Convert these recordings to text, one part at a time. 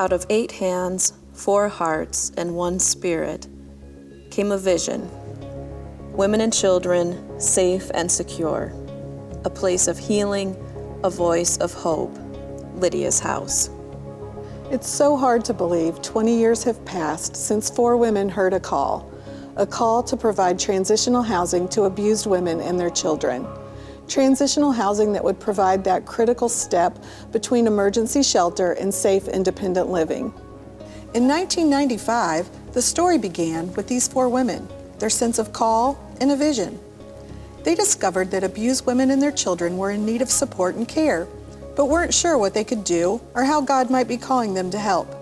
Out of 8 hands, 4 hearts, and 1 spirit came a vision. Women and children, safe and secure. A place of healing, a voice of hope. Lydia's house. It's so hard to believe 20 years have passed since 4 women heard a call to provide transitional housing to abused women and their children. Transitional housing that would provide that critical step between emergency shelter and safe, independent living. In 1995, the story began with these 4 women, their sense of call and a vision. They discovered that abused women and their children were in need of support and care, but weren't sure what they could do or how God might be calling them to help.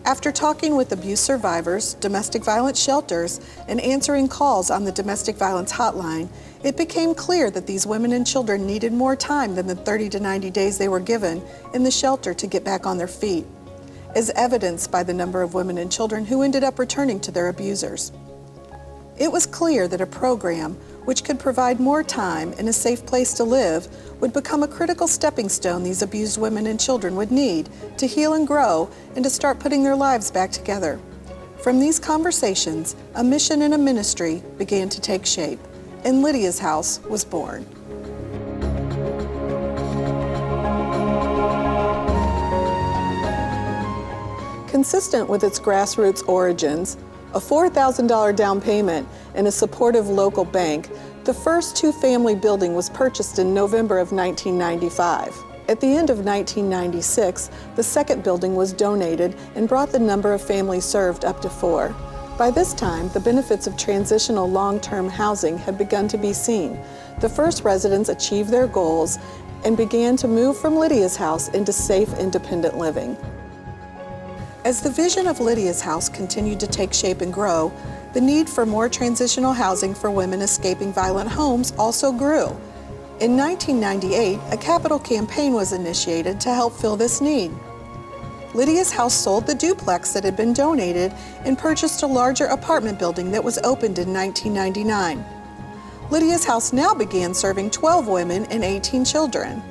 After talking with abuse survivors, domestic violence shelters, and answering calls on the domestic violence hotline, it became clear that these women and children needed more time than the 30 to 90 days they were given in the shelter to get back on their feet, as evidenced by the number of women and children who ended up returning to their abusers. It was clear that a program which could provide more time and a safe place to live would become a critical stepping stone these abused women and children would need to heal and grow and to start putting their lives back together. From these conversations, a mission and a ministry began to take shape, and Lydia's house was born. Consistent with its grassroots origins, a $4,000 down payment and a supportive local bank, the first 2-family building was purchased in November of 1995. At the end of 1996, the second building was donated and brought the number of families served up to 4. By this time, the benefits of transitional long-term housing had begun to be seen. The first residents achieved their goals and began to move from Lydia's house into safe, independent living. As the vision of Lydia's house continued to take shape and grow, the need for more transitional housing for women escaping violent homes also grew. In 1998, a capital campaign was initiated to help fill this need. Lydia's house sold the duplex that had been donated and purchased a larger apartment building that was opened in 1999. Lydia's house now began serving 12 women and 18 children.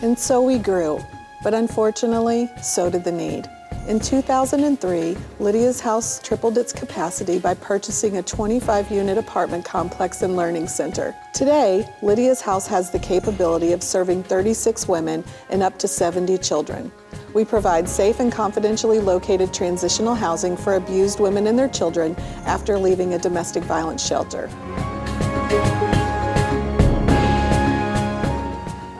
And so we grew, but unfortunately, so did the need. In 2003, Lydia's house tripled its capacity by purchasing a 25-unit apartment complex and learning center. Today, Lydia's house has the capability of serving 36 women and up to 70 children. We provide safe and confidentially located transitional housing for abused women and their children after leaving a domestic violence shelter.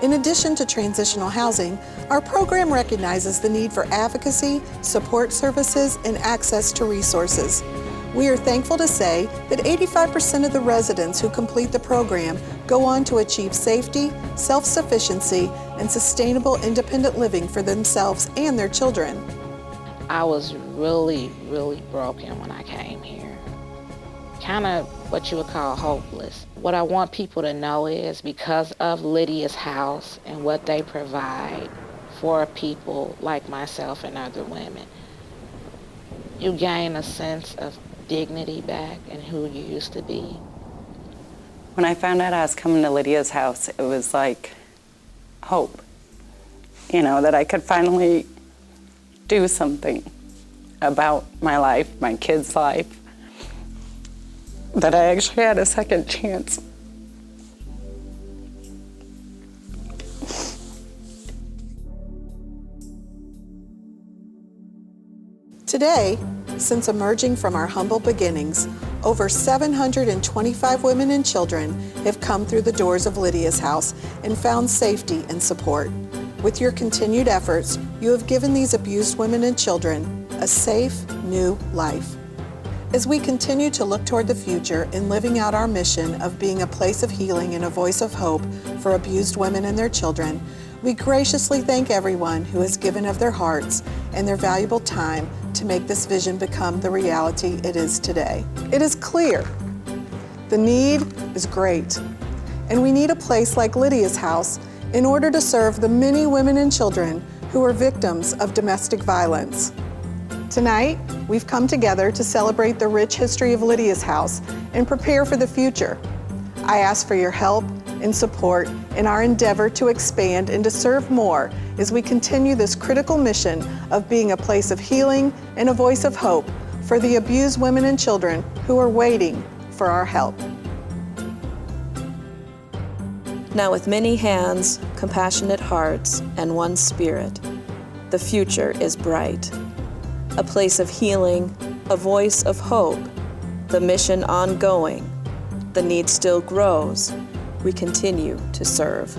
In addition to transitional housing, our program recognizes the need for advocacy, support services, and access to resources. We are thankful to say that 85% of the residents who complete the program go on to achieve safety, self-sufficiency, and sustainable independent living for themselves and their children. I was really broken when I came here. Kind of what you would call hopeless. What I want people to know is because of Lydia's house and what they provide for people like myself and other women, you gain a sense of dignity back and who you used to be. When I found out I was coming to Lydia's house, it was like hope, that I could finally do something about my life, my kids' life, that I actually had a second chance. Today, since emerging from our humble beginnings, over 725 women and children have come through the doors of Lydia's house and found safety and support. With your continued efforts, you have given these abused women and children a safe, new life. As we continue to look toward the future in living out our mission of being a place of healing and a voice of hope for abused women and their children, we graciously thank everyone who has given of their hearts and their valuable time to make this vision become the reality it is today. It is clear the need is great, and we need a place like Lydia's house in order to serve the many women and children who are victims of domestic violence. Tonight, we've come together to celebrate the rich history of Lydia's house and prepare for the future. I ask for your help and support in our endeavor to expand and to serve more as we continue this critical mission of being a place of healing and a voice of hope for the abused women and children who are waiting for our help. Now with many hands, compassionate hearts, and one spirit, the future is bright. A place of healing, a voice of hope, the mission ongoing, the need still grows, we continue to serve.